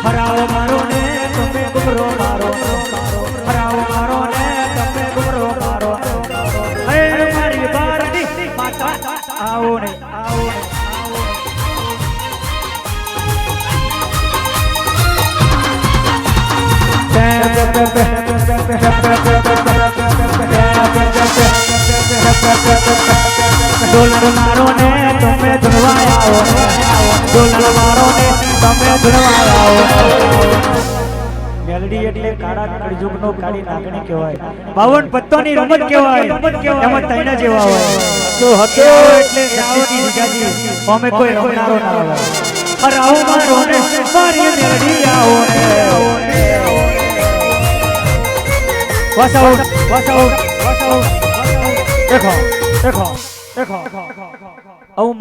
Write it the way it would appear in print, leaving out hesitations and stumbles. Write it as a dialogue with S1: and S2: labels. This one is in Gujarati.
S1: હરાવો મારો ને તમે ગુમરો મારો હરાવો મારો ને તમે ગુમરો મારો હે મારી બારની માતા આવો ને આવો ને ડોલર મારો ને તમે ધુણવા આવો ડોલર મારો ને તમે ધુણવા આવો મેલડી એટલે કાળા કળજુગનો કાળી નાગણી કહેવાય 52 પત્તોની રમત કહેવાય એમાં તૈના જેવા હોય જો હતો એટલે જાવતી જીજાજી અમે કોઈ રમનારો ના આવે હરાવો મારો ને મારી મેલડી આવો ને વાસાઓ વાસાઓ વાસાઓ દેખો દેખો દેખો